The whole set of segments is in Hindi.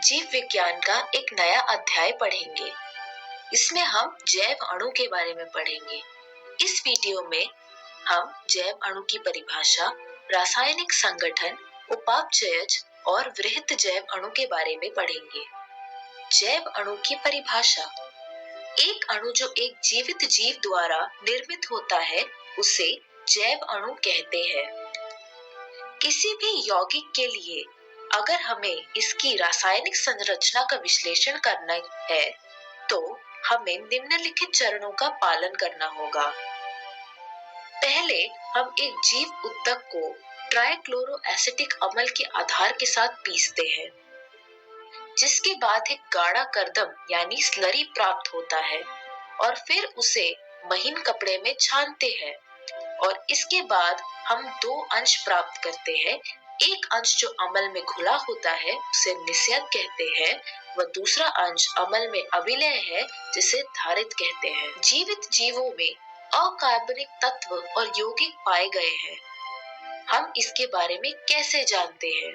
जीव विज्ञान का एक नया अध्याय पढ़ेंगे। इसमें हम जैव अणु के बारे में पढ़ेंगे। इस वीडियो में हम जैव अणु की परिभाषा, रासायनिक संगठन, उपापचयज और वृहत जैव अणु के बारे में पढ़ेंगे। जैव अणु की परिभाषा: एक अणु जो एक जीवित जीव द्वारा निर्मित होता है उसे जैव अणु कहते हैं। किसी भी यौगिक के लिए अगर हमें इसकी रासायनिक संरचना का विश्लेषण करना है तो हमें निम्नलिखित चरणों का पालन करना होगा। पहले हम एक जीव ऊतक को ट्राइक्लोरोएसिटिक अम्ल के आधार के साथ पीसते हैं, जिसके बाद एक गाढ़ा कर्दम यानी स्लरी प्राप्त होता है और फिर उसे महीन कपड़े में छानते हैं और इसके बाद हम दो अंश प्राप्त करते हैं। एक अंश जो अम्ल में घुला होता है उसे निषेध कहते हैं व दूसरा अंश अम्ल में अविलय है जिसे धारित कहते हैं। जीवित जीवों में अकार्बनिक तत्व और यौगिक पाए गए हैं। हम इसके बारे में कैसे जानते हैं?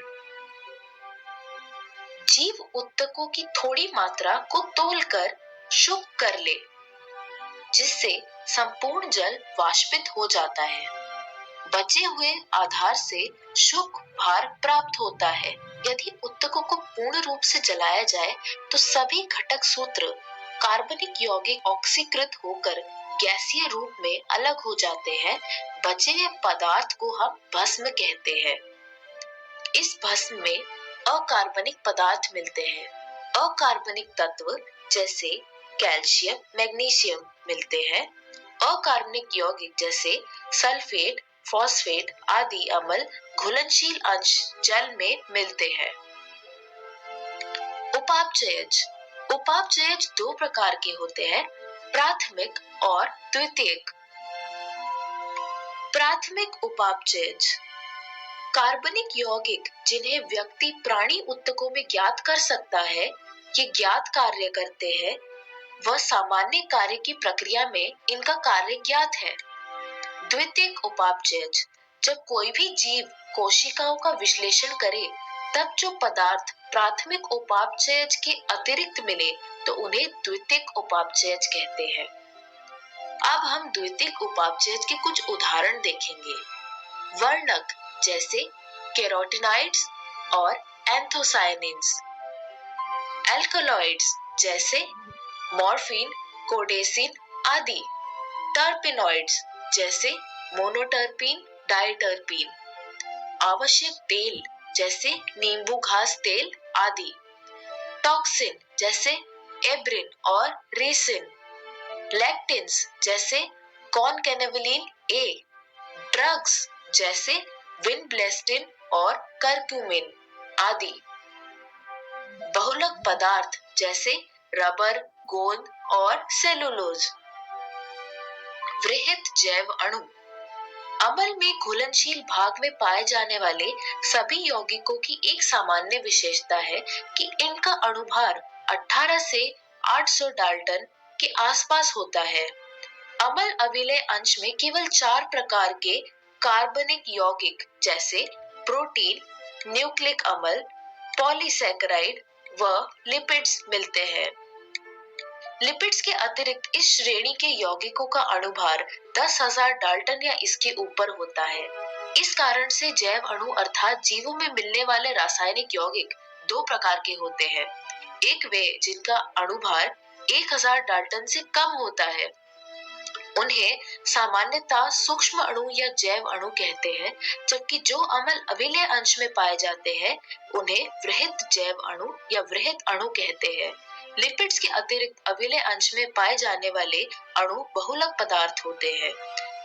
जीव ऊतकों की थोड़ी मात्रा को तौलकर शुष्क कर ले, जिससे संपूर्ण जल वाष्पित हो जाता है। बचे हुए आधार से शुष्क भार प्राप्त होता है। यदि ऊतकों को पूर्ण रूप से जलाया जाए तो सभी घटक सूत्र कार्बनिक यौगिक ऑक्सीकृत होकर गैसीय रूप में अलग हो जाते हैं। बचे हुए पदार्थ को हम भस्म कहते हैं। इस भस्म में अकार्बनिक पदार्थ मिलते हैं। अकार्बनिक तत्व जैसे कैल्शियम, मैग्नीशियम मिलते हैं। अकार्बनिक यौगिक जैसे सल्फेट, फॉस्फेट आदि अम्ल घुलनशील अंश जल में मिलते हैं। उपापचयज: उपापचयज दो प्रकार के होते हैं, प्राथमिक और द्वितीयक। प्राथमिक उपापचयज कार्बनिक यौगिक जिन्हें व्यक्ति प्राणी ऊतकों में ज्ञात कर सकता है, ये ज्ञात कार्य करते हैं व सामान्य कार्य की प्रक्रिया में इनका कार्य ज्ञात है। द्वितीयक उपापचयज: जब कोई भी जीव कोशिकाओं का विश्लेषण करे तब जो पदार्थ प्राथमिक उपापचयज के अतिरिक्त मिले तो उन्हें द्वितीयक उपापचयज कहते हैं। अब हम द्वितीयक उपापचयज के कुछ उदाहरण देखेंगे। वर्णक जैसे कैरोटीनॉइड्स और एंथोसायनिन्स। एल्कलॉइड्स जैसे मॉर्फिन, कोडेसिन आदि। टर्पेनॉइड्स जैसे मोनोटर्पीन, डाइटर्पीन। आवश्यक तेल जैसे नींबू घास तेल आदि। टॉक्सिन जैसे एब्रिन और रेसिन। लैक्टिन्स जैसे कॉनकेनेवलिन ए। ड्रग्स जैसे विनब्लेस्टिन और करक्यूमिन आदि। बहुलक पदार्थ जैसे रबर, गोंद और सेलुलोज। वृहत जैव अणु: अम्ल में घुलनशील भाग में पाए जाने वाले सभी यौगिकों की एक सामान्य विशेषता है कि इनका अणुभार 18 से 800 डाल्टन के आसपास होता है। अम्ल अविलय अंश में केवल 4 प्रकार के कार्बनिक यौगिक जैसे प्रोटीन, न्यूक्लिक अम्ल, पॉलीसैकेराइड व लिपिड्स मिलते हैं। लिपिड्स के अतिरिक्त इस श्रेणी के यौगिकों का अणुभार 10,000 डाल्टन या इसके ऊपर होता है। इस कारण से जैव अणु अर्थात जीवों में मिलने वाले रासायनिक यौगिक दो प्रकार के होते हैं। एक वे जिनका अणुभार 1000 डाल्टन से कम होता है, उन्हें सामान्यतः सूक्ष्म अणु या जैव अणु कहते हैं, जबकि जो अम्ल अविलय अंश में पाए जाते हैं उन्हें वृहत जैव अणु या वृहत अणु कहते हैं। लिपिड्स के अतिरिक्त अविलय अंश में पाए जाने वाले अणु बहुलक पदार्थ होते हैं।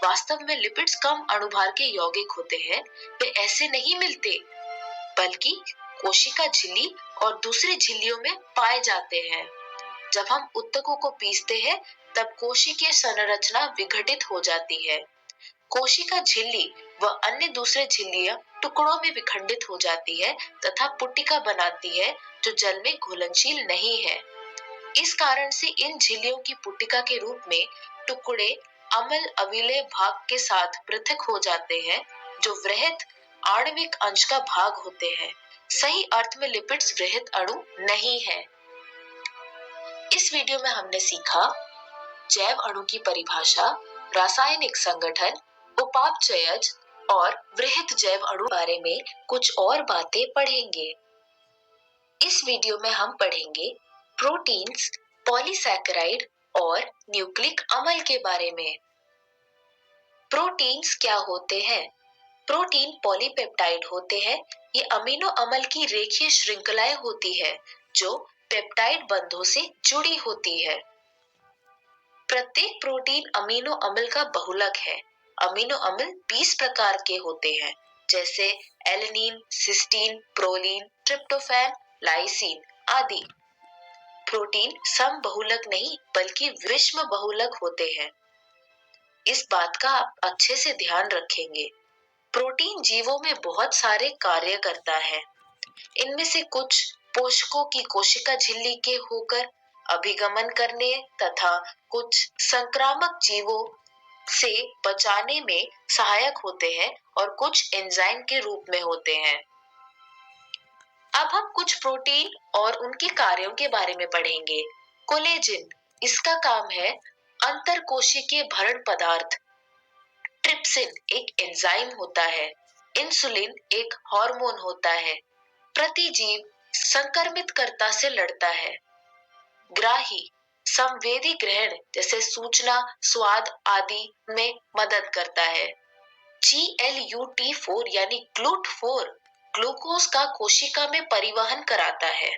वास्तव में लिपिड्स कम अणुभार के यौगिक होते हैं। वे ऐसे नहीं मिलते, बल्कि कोशिका झिल्ली और दूसरी झिल्लियों में पाए जाते हैं। जब हम ऊतकों को पीसते हैं तब कोशिकीय संरचना विघटित हो जाती है। कोशिका झिल्ली व अन्य दूसरे झिल्लियां टुकड़ों में विखंडित हो जाती है तथा पुट्टिका बनाती है जो जल में घुलनशील नहीं है। इस कारण से इन झिल्लियों की पुट्टिका के रूप में टुकड़े अम्ल अविलय भाग के साथ पृथक हो जाते हैं जो वृहत आणविक अंश का भाग होते हैं। सही अर्थ में लिपिड्स वृहत अणु नहीं है। इस वीडियो में हमने सीखा जैव अणु की परिभाषा, रासायनिक संगठन, उपापचयज और वृहत जैव अणु बारे में कुछ और बातें पढ़ेंगे। इस वीडियो में हम पढ़ेंगे प्रोटीन्स, पॉलीसैकेराइड और न्यूक्लिक अम्ल के बारे में। प्रोटीन्स क्या होते हैं? प्रोटीन पॉलीपेप्टाइड होते हैं। ये अमीनो अम्ल की रेखीय श्रृंखलाएं होती है जो पेप्टाइड बंधों से जुड़ी होती है। प्रत्येक प्रोटीन अमीनो अम्ल का बहुलक है। अमीनो अम्ल 20 प्रकार के होते हैं, जैसे alanine, cysteine, proline, tryptophan, lysine आदि। प्रोटीन सम बहुलक नहीं बल्कि विषम बहुलक होते हैं। इस बात का आप अच्छे से ध्यान रखेंगे। प्रोटीन जीवों में बहुत सारे कार्य करता है। इनमें से कुछ पोषकों की कोशिका झिल्ली के होकर अभिगमन करने तथा कुछ संक्रामक जीवों से बचाने में सहायक होते हैं और कुछ एंजाइम के रूप में होते हैं। अब हम कुछ प्रोटीन और उनके कार्यों के बारे में पढ़ेंगे। कोलेजिन, इसका काम है अंतरकोशिकीय भरण पदार्थ। ट्रिप्सिन एक एंजाइम होता है। इंसुलिन एक हार्मोन होता है। प्रतिजीव संक्रमितकर्ता से लड़ता है। ग्राही संवेदी ग्रहण जैसे सूचना, स्वाद आदि में मदद करता है। GLUT4 यानी GLUT4 ग्लूकोज का कोशिका में परिवहन कराता है।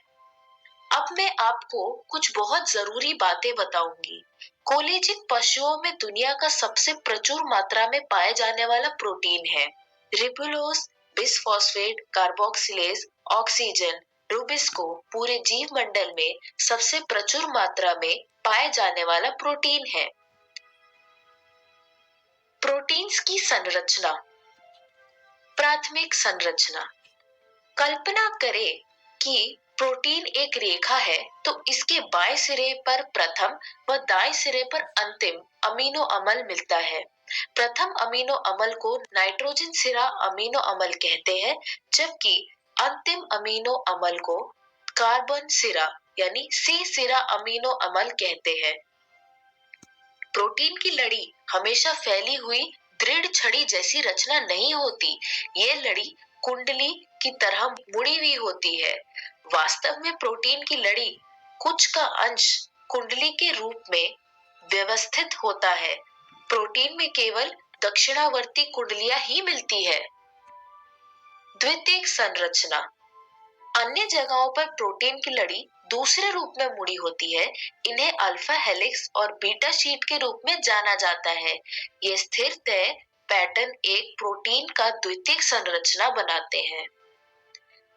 अब मैं आपको कुछ बहुत जरूरी बातें बताऊंगी। कोलेजिन पशुओं में दुनिया का सबसे प्रचुर मात्रा में पाए जाने वाला प्रोटीन है। Ribulose, bisphosphate, carboxylase, oxygen, rubisco पूरे जीव मंडल में सबसे प्रचुर मात्रा में पाए जाने वाला प्रोटीन है। प्रोटीन्स की संरचना। प्राथमिक संरचना। कल्पना करें कि प्रोटीन एक रेखा है तो इसके बाएं सिरे पर प्रथम व दाएं सिरे पर अंतिम अमीनो अम्ल मिलता है। प्रथम अमीनो अम्ल को नाइट्रोजन सिरा अमीनो अम्ल कहते हैं, जबकि अंतिम अमीनो अम्ल को कार्बन सिरा यानी C सिरा अमीनो अम्ल कहते हैं। प्रोटीन की लड़ी हमेशा फैली हुई दृढ़ छड़ी जैसी रचना नहीं होती। ये लड़ी कुंडली की तरह मुड़ी हुई होती है। वास्तव में प्रोटीन की लड़ी कुछ का अंश कुंडली के रूप में व्यवस्थित होता है। प्रोटीन में केवल दक्षिणावर्ती कुंडलियां ही मिलती है। द्वितीयक संरचना। अन्य जगहों पर प्रोटीन की लड़ी दूसरे रूप में मुड़ी होती है। इन्हें अल्फा हेलिक्स और बीटा शीट के रूप में जाना जाता है। ये स्थिर तय पैटर्न एक प्रोटीन का द्वितीयक संरचना बनाते हैं।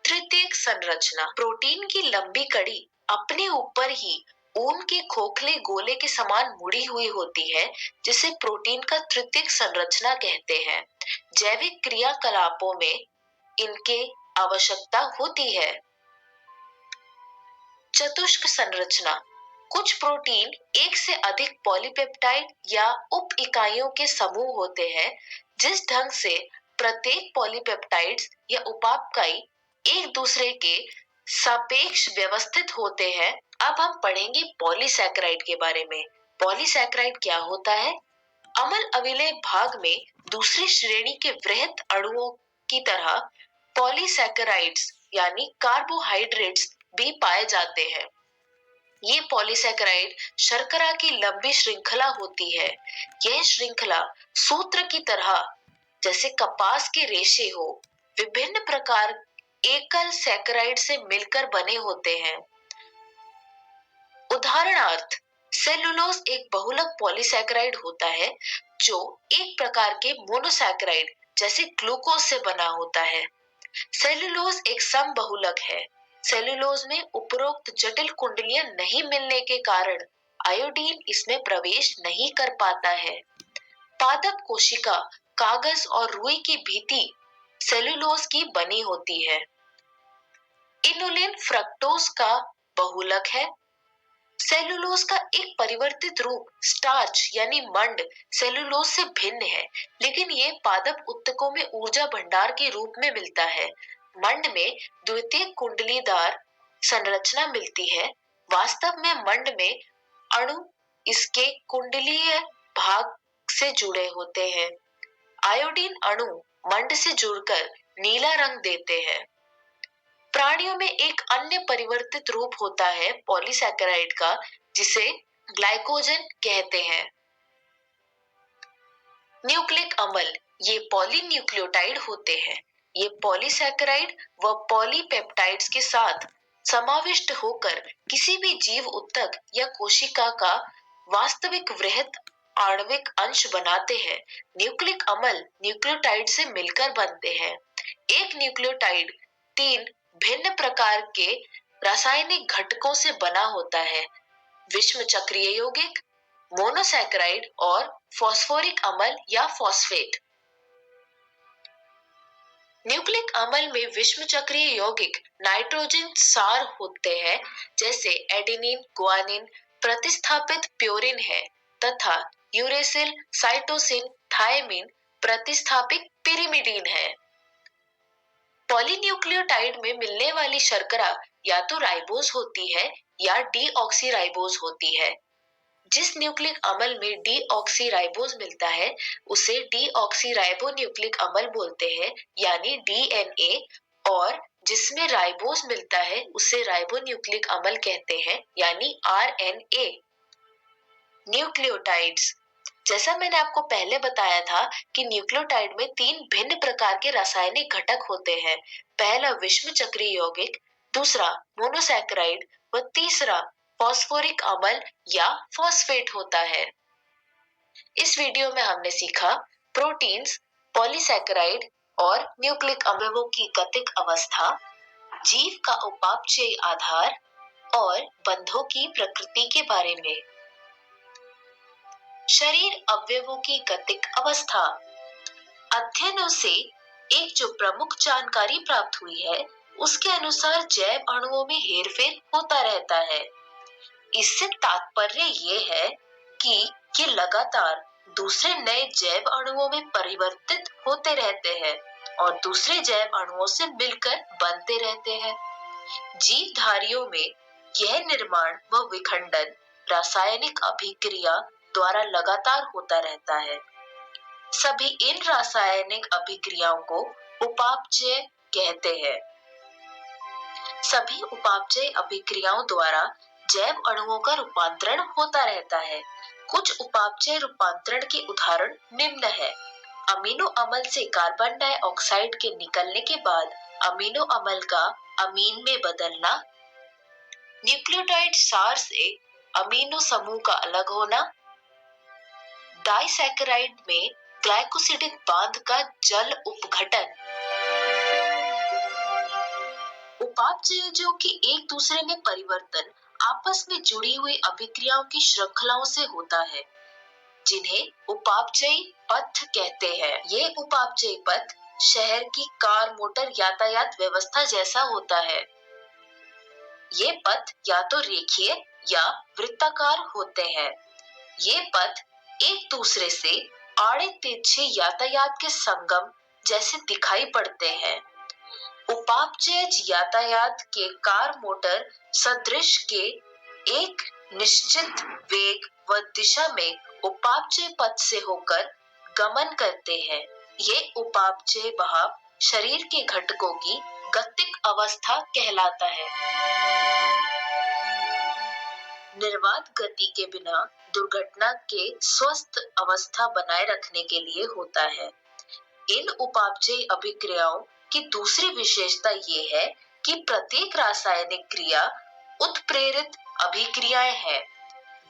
तृतीयक संरचना। प्रोटीन की लंबी कड़ी अपने ऊपर ही ऊन के खोखले गोले के समान मुड़ी हुई होती है, जिसे प्रोटीन का तृतीयक संरचना कहते हैं। जैविक क्रियाकलापों में इनके आवश्यकता होती है। चतुष्क संरचना। कुछ प्रोटीन एक से अधिक पॉलीपेप्टाइड या उप इकाइयों के समूह होते हैं। जिस ढंग से प्रत्येक पॉलीपेप्टाइड्स या उपापकाई एक दूसरे के सापेक्ष व्यवस्थित होते हैं। अब हम पढ़ेंगे पॉलीसैकेराइड के बारे में। पॉलीसैकेराइड क्या होता है? अम्ल अविलेय भाग में दूसरी श्रेणी के वृहत अणुओं की तरह पॉलीसैकेराइड्स यानी कार्बोहाइड्रेट्स भी पाए जाते हैं। ये पॉलीसैकेराइड शर्करा की लंबी श्रृंखला होती है। यह श्रृंखला सूत्र की तरह जैसे कपास के रेशे हो विभिन्न प्रकार एकल सैकेराइड से मिलकर बने होते हैं। उदाहरणार्थ, सेलुलोज एक बहुलक पॉलीसैकेराइड होता है जो एक प्रकार के मोनोसैकेराइड जैसे ग्लूकोज से बना होता है। सेलुलोज एक समबहुलक है। सेलुलोज में उपरोक्त जटिल कुंडलियां नहीं मिलने के कारण आयोडीन इसमें प्रवेश नहीं कर पाता है। पादप कोशिका कागज और रुई की भीति सेलुलोज की बनी होती है। इनुलिन फ्रक्टोज का बहुलक है। सेलुलोज का एक परिवर्तित रूप स्टार्च यानी मंड सेलुलोज से भिन्न है, लेकिन ये पादप उत्तकों में ऊर्जा भंडार के रूप में मिलता है। मंड में द्वितीय कुंडलीदार संरचना मिलती है। वास्तव में मंड में अणु इसके कुंडलीय भाग से जुड़े होते हैं। आयोडीन अणु मंड से जुड़कर नीला रंग देते हैं। प्राणियों में एक अन्य परिवर्तित रूप होता है पॉलीसैकेराइड का, जिसे ग्लाइकोजन कहते हैं। न्यूक्लिक अम्ल ये पॉलीन्यूक्लियोटाइड होते हैं। ये पॉलीसैकेराइड व पॉलीपेप्टाइड्स के साथ समाविष्ट होकर किसी भी जीव ऊतक या कोशिका का वास्तविक वृहद आणविक अंश बनाते हैं। न्यूक्लिक अम्ल न्यूक्लियोटाइड से मिलकर बनते हैं। एक न्यूक्लियोटाइड 3 भिन्न प्रकार के रासायनिक घटकों से बना होता है: विषम चक्रीय यौगिक, मोनोसैकेराइड और फॉस्फोरिक अम्ल या फॉस्फेट। न्यूक्लिक अम्ल में विषम चक्रीय यौगिक नाइट्रोजन सार होते हैं, जैसे एडेनिन, गुआनिन प्रतिस्थापित प्यूरिन है तथा यूरेसिल, साइटोसिन, थायमिन प्रतिस्थापित पिरिमिडीन है। पॉलीन्यूक्लियोटाइड में मिलने वाली शर्करा या तो राइबोज होती है या डीऑक्सीराइबोज होती है। जिस न्यूक्लिक अम्ल में डीऑक्सीराइबोज मिलता है उसे डीऑक्सीराइबोन्यूक्लिक अम्ल बोलते हैं, यानी डीएनए, और जिसमें राइबोज मिलता है उसे राइबोन्यूक्लिक अम्ल कहते हैं, यानी आरएनए। न्यूक्लियोटाइड्स, जैसा मैंने आपको पहले बताया था कि न्यूक्लियोटाइड में 3 भिन्न प्रकार के रासायनिक घटक होते हैं। पहला विषम चक्रीय यौगिक, दूसरा मोनोसैकेराइड व तीसरा फॉस्फोरिक अम्ल या फॉस्फेट होता है। इस वीडियो में हमने सीखा प्रोटीन्स, पॉलीसैकेराइड और न्यूक्लिक अम्लों की गतिक अवस्था, जीव का उपापचय आधार और बंधों की प्रकृति के बारे में। शरीर अवयवों की गतिक अवस्था। अध्ययनों से एक जो प्रमुख जानकारी प्राप्त हुई है उसके अनुसार जैव अणुओं में हेरफेर होता रहता है। इससे तात्पर्य ये है कि ये लगातार दूसरे नए जैव अणुओं में परिवर्तित होते रहते हैं और दूसरे जैव अणुओं से मिलकर बनते रहते हैं। जीवधारियों में यह निर्माण व विखंडन रासायनिक अभिक्रिया द्वारा लगातार होता रहता है। सभी इन रासायनिक अभिक्रियाओं को उपापचय कहते हैं। सभी उपापचय अभिक्रियाओं द्वारा जैव अणुओं का रूपांतरण होता रहता है। कुछ उपापचय रूपांतरण के उदाहरण निम्न है: अमीनो अम्ल से कार्बन डाइऑक्साइड के निकलने के बाद अमीनो अम्ल का अमीन में बदलना, न्यूक्लियोटाइड सार से अमीनो समूह का अलग होना, डाइसैकेराइड में ग्लाइकोसिडिक बांध का जल उपघटन। उपापचयजों के एक दूसरे में परिवर्तन आपस में जुड़ी हुई अभिक्रियाओं की श्रृंखलाओं से होता है, जिन्हें उपापचयी पथ कहते हैं। ये उपापचयी पथ शहर की कार मोटर यातायात व्यवस्था जैसा होता है। ये पथ या तो रेखीय या वृत्ताकार होते हैं। ये पथ एक दूसरे से आड़े तिरछे यातायात के संगम जैसे दिखाई पड़ते हैं। उपापचयज यातायात के कार मोटर सदृश के एक निश्चित वेग व दिशा में उपापचय पथ से होकर गमन करते हैं। ये उपापचय बहाव शरीर के घटकों की गतिक अवस्था कहलाता है। निर्वात गति के बिना दुर्घटना के स्वस्थ अवस्था बनाए रखने के लिए होता है। इन उपापचय अभिक्रियाओं की दूसरी विशेषता ये है कि प्रत्येक रासायनिक क्रिया उत्प्रेरित अभिक्रियाएं हैं।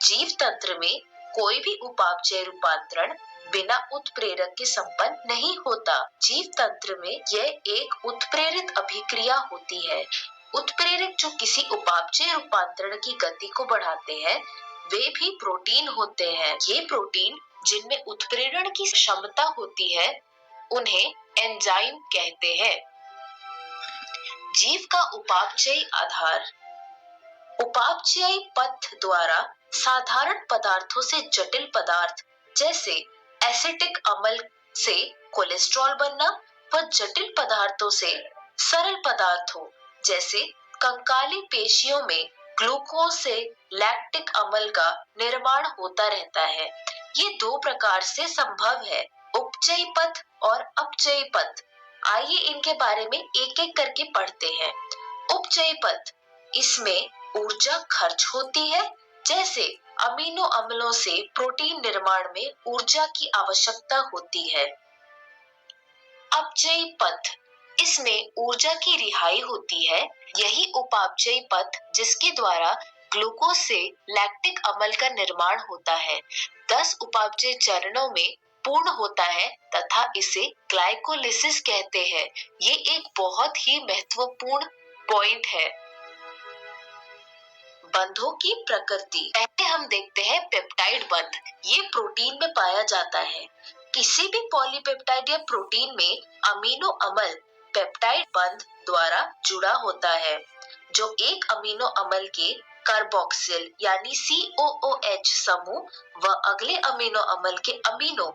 जीव तंत्र में कोई भी उपापचय रूपांतरण बिना उत्प्रेरक के संपन्न नहीं होता। जीव तंत्र में यह एक उत्प्रेरित अभिक्रिया होती है। उत्प्रेरक जो किसी उपापचय रूपांतरण की गति को बढ़ाते हैं वे भी प्रोटीन होते हैं। ये प्रोटीन जिनमें उत्प्रेरण की क्षमता होती है उन्हें एंजाइम कहते हैं। जीव का उपापचयी आधार। उपापचयी पथ द्वारा साधारण पदार्थों से जटिल पदार्थ जैसे एसिटिक अम्ल से कोलेस्ट्रॉल बनना व जटिल पदार्थों से सरल पदार्थों जैसे कंकाली पेशियों में ग्लूकोज से लैक्टिक अम्ल का निर्माण होता रहता है। ये दो प्रकार से संभव है, उपचयी पथ और अपचयी पथ। आइए इनके बारे में एक एक करके पढ़ते हैं। उपचयी पथ, इसमें ऊर्जा खर्च होती है, जैसे अमीनो अम्लों से प्रोटीन निर्माण में ऊर्जा की आवश्यकता होती है। अपचयी पथ, इसमें ऊर्जा की रिहाई होती है। यही उपापचयी पथ जिसके द्वारा ग्लूकोज से लैक्टिक अम्ल का निर्माण होता है 10 उपापचय चरणों में पूर्ण होता है तथा इसे ग्लाइकोलिसिस कहते हैं। ये एक बहुत ही महत्वपूर्ण पॉइंट है। बंधों की प्रकृति, पहले हम देखते हैं पेप्टाइड बंध। ये प्रोटीन में पाया जाता है। किसी भी पॉलीपेप्टाइड या प्रोटीन में अमीनो अम्ल पेप्टाइड बंध द्वारा जुड़ा होता है, जो एक अमीनो अम्ल के कार्बोक्सिल यानी COOH समूह व अगले अमीनो अम्ल के अमीनो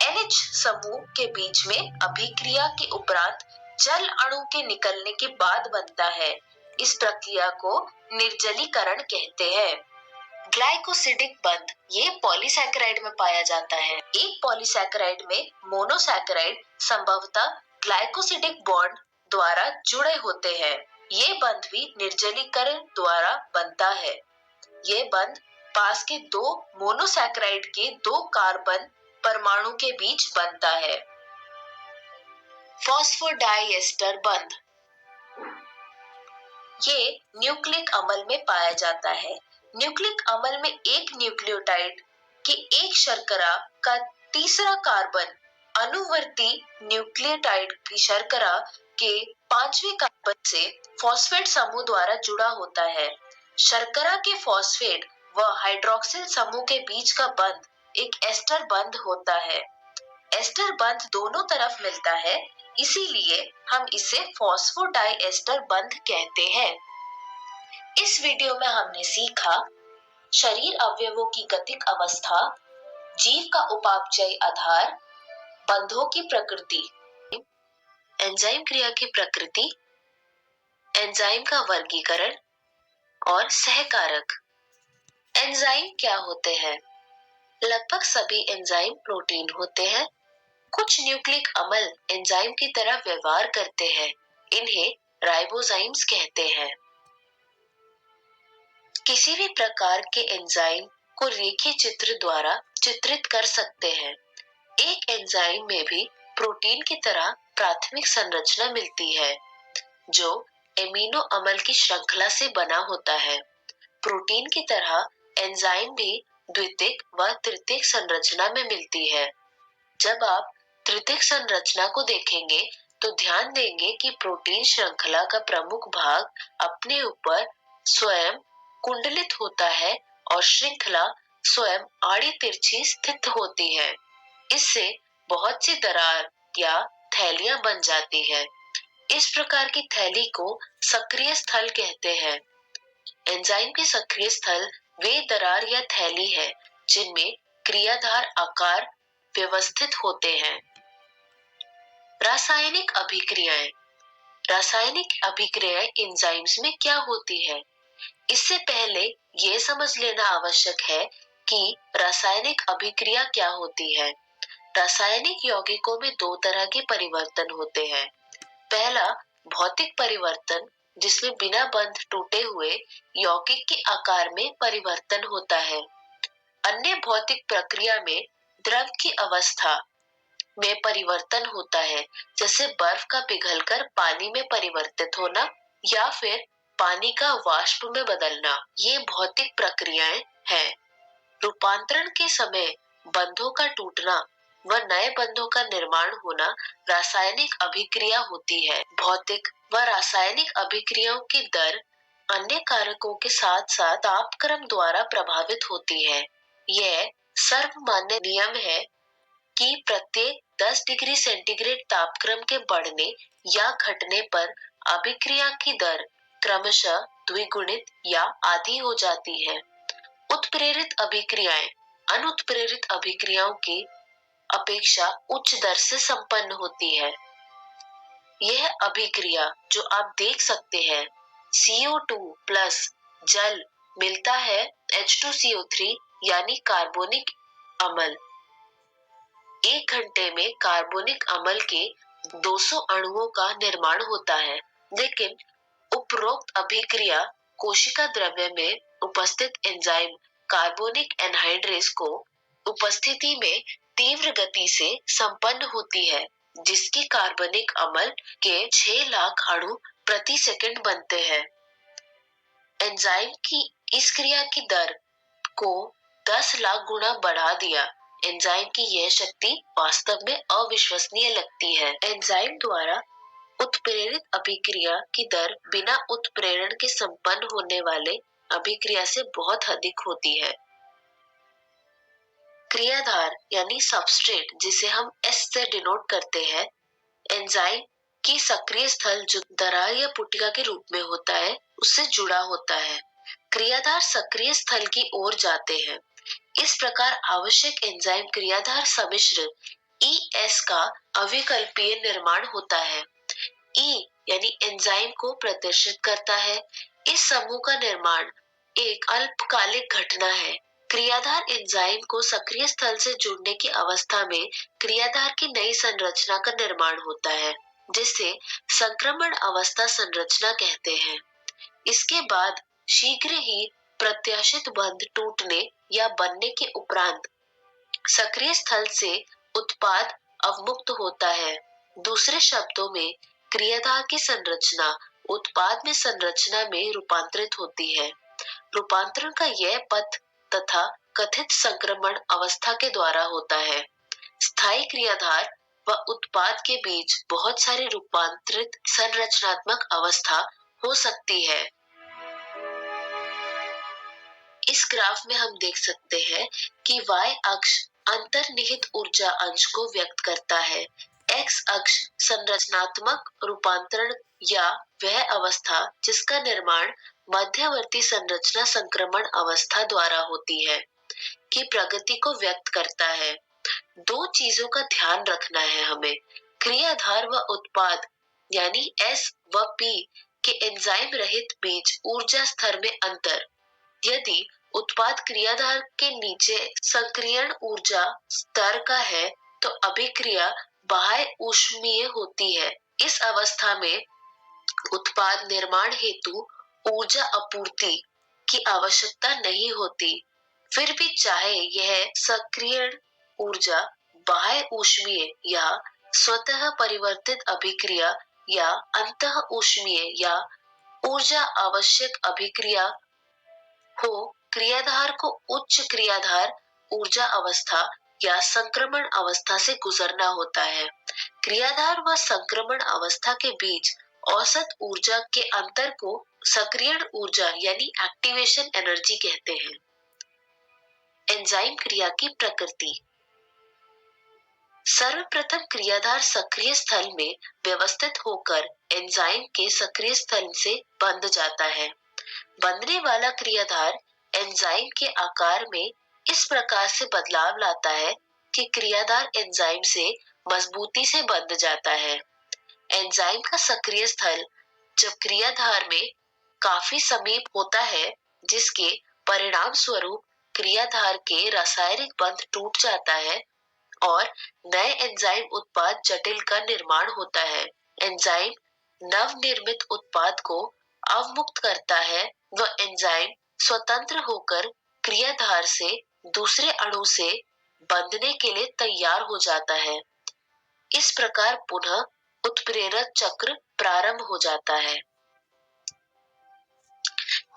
NH समूह के बीच में अभिक्रिया के उपरांत जल अणु के निकलने के बाद बनता है। इस प्रक्रिया को निर्जलीकरण कहते हैं। ग्लाइकोसिडिक बंध, ये पॉलीसैकेराइड में पाया जाता है। एक पॉलीसैकेराइड में मोनोसैकेराइड संभवतः ग्लाइकोसिडिक बॉन्ड द्वारा जुड़े होते हैं। ये बंध भी निर्जलीकरण द्वारा बनता है। ये बंध पास के दो मोनोसैकेराइड के दो कार्बन परमाणु के बीच बनता है। फॉस्फोडाइएस्टर बंध, ये न्यूक्लिक अम्ल में पाया जाता है। न्यूक्लिक अम्ल में एक न्यूक्लियोटाइड के एक शर्करा का तीसरा कार्बन अनुवर्ती न्यूक्लियोटाइड की शर्करा के पांचवें कार्बन से फॉस्फेट समूह द्वारा जुड़ा होता है। शर्करा के फॉस्फेट व हाइड्रोक्सिल समूह के बीच का बंध एक एस्टर बंध होता है। एस्टर बंध दोनों तरफ मिलता है, इसीलिए हम इसे फॉस्फोडाइएस्टर बंध कहते हैं। इस वीडियो में हमने सीखा शरीर अवयवों की गतिक अवस्था, जीव का उपापचयी आधार, बंधों की प्रकृति, एंजाइम क्रिया की प्रकृति, एंजाइम का वर्गीकरण और सहकारक। एंजाइम क्या होते हैं? लगभग सभी एंजाइम प्रोटीन होते हैं। कुछ न्यूक्लिक अम्ल एंजाइम की तरह व्यवहार करते हैं। इन्हें राइबोजाइम्स कहते हैं। किसी भी प्रकार के एंजाइम को रेखीय चित्र द्वारा चित्रित कर सकते हैं। एक एंजाइम में भी प्रोटीन की तरह प्राथमिक संरचना मिलती है, जो एमिनो अम्ल की श्रृंखला से बना होता है। प्रोटीन की तरह एंजाइम भी द्वितीयक व तृतीयक संरचना में मिलती है। जब आप तृतीयक संरचना को देखेंगे तो ध्यान देंगे कि प्रोटीन श्रृंखला का प्रमुख भाग अपने ऊपर स्वयं कुंडलित होता है और श्रृंखला स्वयं आड़ी तिरछी स्थित होती है। इससे बहुत सी दरार या थैलियां बन जाती है। इस प्रकार की थैली को सक्रिय स्थल कहते हैं। एंजाइम के सक्रिय स्थल वे दरार या थैली है जिनमें क्रियाधार आकार व्यवस्थित होते हैं। रासायनिक अभिक्रियाएं, रासायनिक अभिक्रियाएं एंजाइम्स में क्या होती है? इससे पहले ये समझ लेना आवश्यक है कि रासायनिक अभिक्रिया क्या होती है। रासायनिक यौगिकों में दो तरह के परिवर्तन होते हैं। पहला भौतिक परिवर्तन, जिसमें बिना बंध टूटे हुए यौगिक के आकार में परिवर्तन होता है। अन्य भौतिक प्रक्रिया में द्रव की अवस्था में परिवर्तन होता है, जैसे बर्फ का पिघलकर पानी में परिवर्तित होना या फिर पानी का वाष्प में बदलना। ये भौतिक प्रक्रियाएं हैं। रूपांतरण के समय बंधों का टूटना व नए बंधों का निर्माण होना रासायनिक अभिक्रिया होती है। भौतिक व रासायनिक अभिक्रियाओं की दर अन्य कारकों के साथ साथ तापक्रम द्वारा प्रभावित होती है। यह सर्वमान्य नियम है कि प्रत्येक 10 डिग्री सेंटीग्रेड तापक्रम के बढ़ने या घटने पर अभिक्रिया की दर क्रमशः द्विगुणित या आधी हो जाती है। उत्प्रेरित अभिक्रियाएं अनुत्प्रेरित अभिक्रियाओं की अपेक्षा उच्च दर से संपन्न होती है। यह अभिक्रिया जो आप देख सकते हैं, CO2 प्लस जल मिलता है H2CO3 यानी कार्बोनिक अम्ल। 1 घंटे में कार्बोनिक अम्ल के 200 अणुओं का निर्माण होता है, लेकिन उपरोक्त अभिक्रिया कोशिका द्रव्य में उपस्थित एंजाइम कार्बोनिक एनहाइड्रेज को उपस्थिति में तीव्र गति से संपन्न होती है, जिसकी कार्बनिक अम्ल के 6 लाख अणु प्रति सेकंड बनते हैं। एंजाइम की इस क्रिया की दर को 10 लाख गुना बढ़ा दिया। एंजाइम की यह शक्ति वास्तव में अविश्वसनीय लगती है। एंजाइम द्वारा उत्प्रेरित अभिक्रिया की दर बिना उत्प्रेरण के संपन्न होने वाले अभिक्रिया से बहुत अधिक होती है। क्रियाधार यानी सबस्ट्रेट, जिसे हम S से डिनोट करते हैं, एंजाइम की सक्रिय स्थल जो दरार या पुटिका के रूप में होता है, उससे जुड़ा होता है। क्रियाधार सक्रिय स्थल की ओर जाते हैं। इस प्रकार आवश्यक एंजाइम क्रियाधार सम्मिश्र ES का अविकल्पीय निर्माण होता है। E यानी एंजाइम को प्रदर्शित करता है। इस समूह का निर्माण एक अल्पकालिक घटना है। क्रियाधार एंजाइम को सक्रिय स्थल से जुड़ने की अवस्था में क्रियाधार की नई संरचना का निर्माण होता है, जिसे संक्रमण अवस्था संरचना कहते हैं। इसके बाद शीघ्र ही प्रत्याशित बंध टूटने या बनने के उपरांत सक्रिय स्थल से उत्पाद अवमुक्त होता है। दूसरे शब्दों में क्रियाधार की संरचना उत्पाद में संरचना में रूपांतरित होती है। रूपांतरण का यह पथ तथा कथित संक्रमण अवस्था के द्वारा होता है। स्थायी क्रियाधार व उत्पाद के बीच बहुत सारी रूपांतरित संरचनात्मक अवस्था हो सकती है। इस ग्राफ में हम देख सकते हैं कि y अक्ष अंतर्निहित ऊर्जा अंश को व्यक्त करता है। x अक्ष संरचनात्मक रूपांतरण या वह अवस्था जिसका निर्माण मध्यवर्ती संरचना संक्रमण अवस्था द्वारा होती है, की प्रगति को व्यक्त करता है। दो चीजों का ध्यान रखना है हमें। क्रियाधार व उत्पाद यानी S व P के एंजाइम रहित बीच ऊर्जा स्तर में अंतर। यदि उत्पाद क्रियाधार के नीचे सक्रियण ऊर्जा स्तर का है, तो अभिक्रिया बाह्य ऊष्मीय होती है। इस अवस्था में उत्पाद निर्माण हेतु ऊर्जा आपूर्ति की आवश्यकता नहीं होती। फिर भी चाहे यह सक्रियण ऊर्जा बाह्य ऊष्मीय या स्वतः परिवर्तित अभिक्रिया या अंतः ऊष्मीय या ऊर्जा आवश्यक अभिक्रिया हो, क्रियाधार को उच्च क्रियाधार ऊर्जा अवस्था या संक्रमण अवस्था से गुजरना होता है। क्रियाधार व संक्रमण अवस्था के बीच औसत ऊर्जा के अंतर को सक्रियण ऊर्जा यानी एक्टिवेशन एनर्जी कहते हैं। एंजाइम क्रिया की प्रकृति। सर्वप्रथम क्रियाधार सक्रिय स्थल में व्यवस्थित होकर एंजाइम के सक्रिय स्थल से बंध जाता है। बंधने वाला क्रियाधार एंजाइम के आकार में इस प्रकार से बदलाव लाता है कि क्रियाधार एंजाइम से मजबूती से बंध जाता है। एंजाइम का सक्रिय स्थल जब क्रियाधार में काफी समीप होता है, जिसके परिणाम स्वरूप क्रियाधार के रासायनिक बंध टूट जाता है और नए एंजाइम उत्पाद जटिल का निर्माण होता है। एंजाइम नवनिर्मित उत्पाद को अवमुक्त करता है व एंजाइम स्वतंत्र होकर क्रियाधार से दूसरे अणु से बंधने के लिए तैयार हो जाता है। इस प्रकार पुनः उत्प्रेरक चक्र प्रारंभ हो जाता है।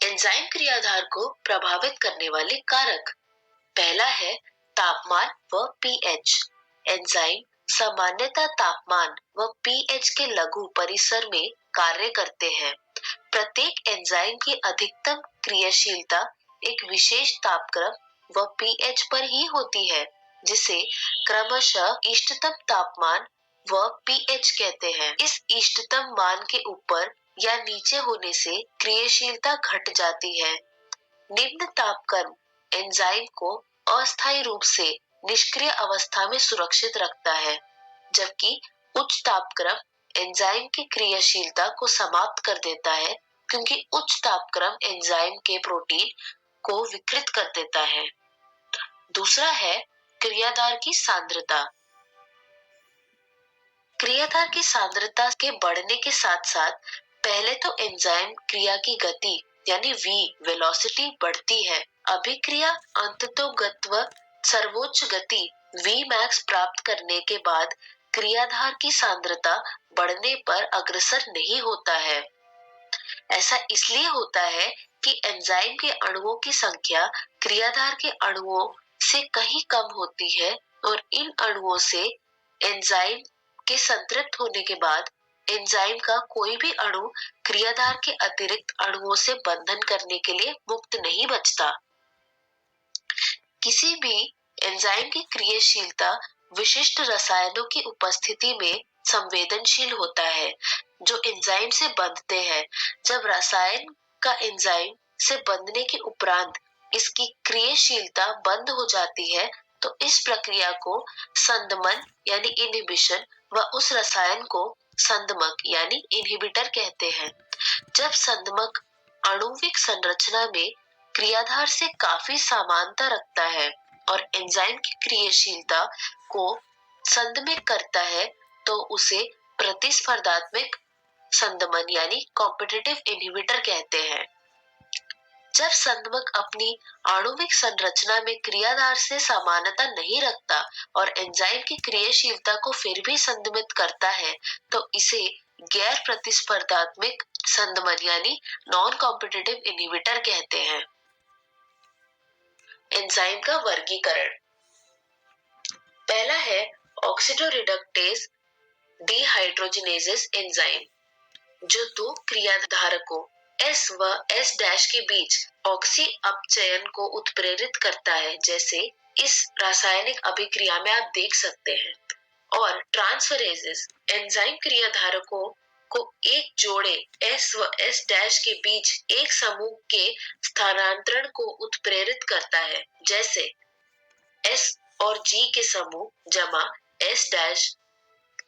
एंजाइम क्रियाधार को प्रभावित करने वाले कारक। पहला है तापमान व पीएच। एंजाइम सामान्यतः तापमान व पीएच के लघु परिसर में कार्य करते हैं। प्रत्येक एंजाइम की अधिकतम क्रियाशीलता एक विशेष तापक्रम व पीएच पर ही होती है, जिसे क्रमशः इष्टतम तापमान व पीएच कहते हैं। इस इष्टतम मान के ऊपर या नीचे होने से क्रियाशीलता घट जाती है। निम्न तापक्रम एंजाइम को अस्थायी रूप से निष्क्रिय अवस्था में सुरक्षित रखता है, जबकि उच्च तापक्रम एंजाइम की क्रियाशीलता को समाप्त कर देता है, क्योंकि उच्च तापक्रम एंजाइम के प्रोटीन को विकृत कर देता है। दूसरा है क्रियाधार की सांद्रता। क्रियाधार की सांद्रता के बढ़ने के साथ साथ पहले तो एंजाइम क्रिया की गति यानी वेलोसिटी बढ़ती है। अभिक्रिया अंततोगत्व सर्वोच्च गति Vmax प्राप्त करने के बाद क्रियाधार की सांद्रता बढ़ने पर अग्रसर नहीं होता है। ऐसा इसलिए होता है कि एंजाइम के अणुओं की संख्या क्रियाधार के अणुओं से कहीं कम होती है और इन अणुओं से एंजाइम के संतृप्त होने के बाद एंजाइम का कोई भी अणु क्रियाधार के अतिरिक्त अणुओं से बंधन करने के लिए मुक्त नहीं बचता। किसी भी एंजाइम की क्रियाशीलता विशिष्ट रसायनों की उपस्थिति में संवेदनशील होता है जो एंजाइम से बंधते हैं। जब रसायन का एंजाइम से बंधने के उपरांत इसकी क्रियाशीलता बंद हो जाती है तो इस प्रक्रिया को संदमन यानी इनहिबिशन व उस रसायन को संदमक यानी इनहिबिटर कहते हैं। जब संदमक आणुविक संरचना में क्रियाधार से काफी समानता रखता है और एंजाइम की क्रियाशीलता को संदमित करता है तो उसे प्रतिस्पर्धात्मक संदमन यानी कॉम्पिटिटिव इनहिबिटर कहते हैं। जब संदमक अपनी आणुविक संरचना में क्रियाधार से समानता नहीं रखता और एंजाइम की क्रियाशीलता को फिर भी संदमित करता है तो इसे गैर प्रतिस्पर्धात्मक संदमन यानी नॉन कॉम्पिटिटिव इनहिबिटर कहते हैं। एंजाइम का वर्गीकरण। पहला है ऑक्सीडोरिडक्टेज डिहाइड्रोजिनेजेस एंजाइम, जो दो क्रियाधारकों S व S' के बीच ऑक्सी अपचयन को उत्प्रेरित करता है, जैसे इस रासायनिक अभिक्रिया में आप देख सकते हैं। और ट्रांसफरेजेस एंजाइम क्रियाधारकों को एक जोड़े S व S' के बीच एक समूह के स्थानांतरण को उत्प्रेरित करता है, जैसे S और G के समूह जमा S'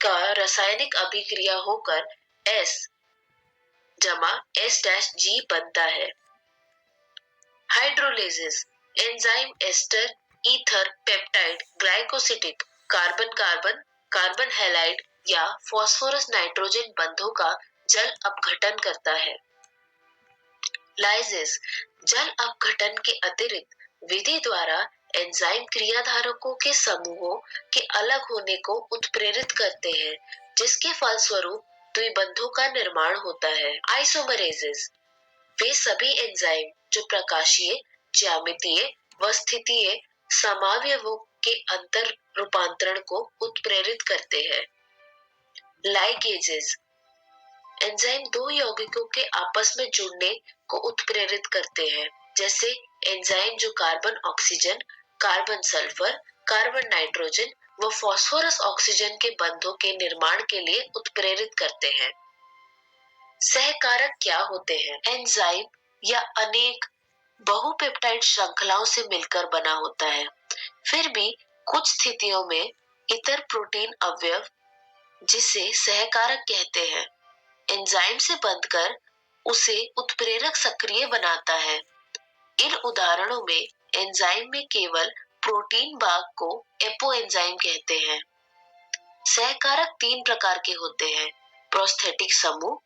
का रासायनिक अभिक्रिया होकर S जमा S'G बनता है। Hydrolysis enzyme ester ether peptide glycosidic carbon carbon carbon halide या फास्फोरस नाइट्रोजन बंधों का जल अपघटन करता है। लाइसिस जल अपघटन के अतिरिक्त विधि द्वारा एंजाइम क्रियाधारकों के समूहों के अलग होने को उत्प्रेरित करते हैं, जिसके फलस्वरूप द्विबंधों का निर्माण होता है। आइसोमरेजेस वे सभी एंजाइम जो प्रकाशीय, ज्यामितीय व स्थितीय समावयवों के अंतर रूपांतरण को उत्प्रेरित करते हैं। लाइगेजेस एंजाइम दो यौगिकों के आपस में जुड़ने को उत्प्रेरित करते हैं, जैसे एंजाइम जो carbon oxygen, carbon sulphur, carbon nitrogen व फास्फोरस ऑक्सीजन के बंधों के निर्माण के लिए उत्प्रेरित करते हैं। सहकारक क्या होते हैं? एंजाइम या अनेक बहुपेप्टाइड श्रृंखलाओं से मिलकर बना होता है। फिर भी कुछ स्थितियों में इतर प्रोटीन अवयव, जिसे सहकारक कहते हैं, एंजाइम से बंधकर उसे उत्प्रेरक सक्रिय बनाता है। इन उदाहरणों में एंजाइम में केवल प्रोटीन भाग को एपोएंजाइम कहते हैं। सहकारक तीन प्रकार के होते हैं: प्रोस्थेटिक समूह,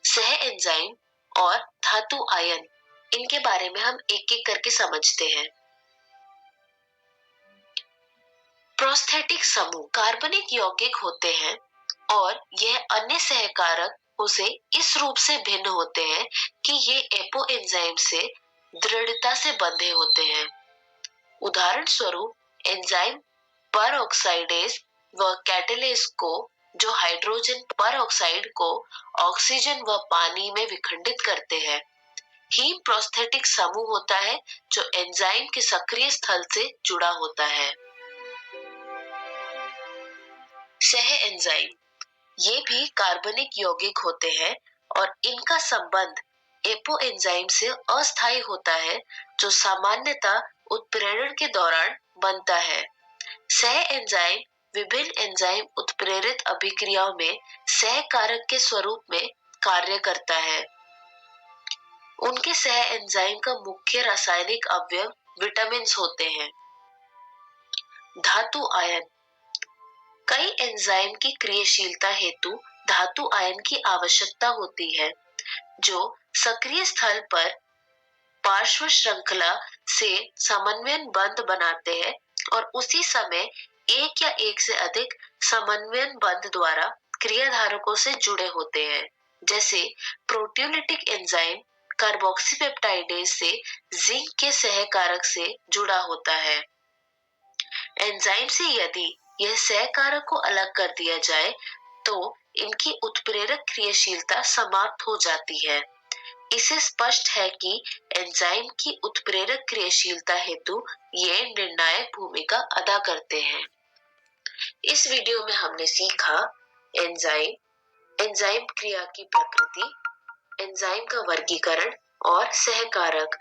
सह एंजाइम और धातु आयन। इनके बारे में हम एक एक करके समझते हैं। प्रोस्थेटिक समूह कार्बनिक यौगिक होते हैं और यह अन्य सहकारक उसे इस रूप से भिन्न होते हैं कि ये एपोएंजाइम से दृढ़ता से बंधे होते हैं। उदाहरण स्वरूप एंजाइम परऑक्साइडेज व कैटालेज को जो हाइड्रोजन परऑक्साइड को ऑक्सीजन व पानी में विखंडित करते हैं। हीम प्रोस्थेटिक समूह होता है जो एंजाइम के सक्रिय स्थल से जुड़ा होता है। सह एंजाइम ये भी कार्बनिक यौगिक होते हैं और इनका संबंध एपोएंजाइम से अस्थायी होता है, जो सामान्यतः उत्प्रेरण के दौरान बनता है। सह एंजाइम विभिन्न एंजाइम उत्प्रेरित अभिक्रियाओं में सहकारक के स्वरूप में कार्य करता है। उनके सह एंजाइम का मुख्य रासायनिक अवयव विटामिन होते हैं। धातु आयन। कई एंजाइम की क्रियाशीलता हेतु धातु आयन की आवश्यकता होती है, जो सक्रिय स्थल पर पार्श्व श्रृंखला से समन्वय बंध बनाते हैं और उसी समय एक या एक से अधिक समन्वय बंध द्वारा क्रियाधारकों से जुड़े होते हैं। जैसे प्रोटियोलिटिक एंजाइम कार्बोक्सीपेप्टाइडेज से जिंक के सहकारक से जुड़ा होता है। एंजाइम से यदि यह सहकारक को अलग कर दिया जाए तो इनकी उत्प्रेरक क्रियाशीलता समाप्त हो जाती है। इससे स्पष्ट है कि एंजाइम की उत्प्रेरक क्रियाशीलता हेतु ये निर्णायक भूमिका अदा करते हैं। इस वीडियो में हमने सीखा एंजाइम, एंजाइम क्रिया की प्रकृति, एंजाइम का वर्गीकरण और सहकारक।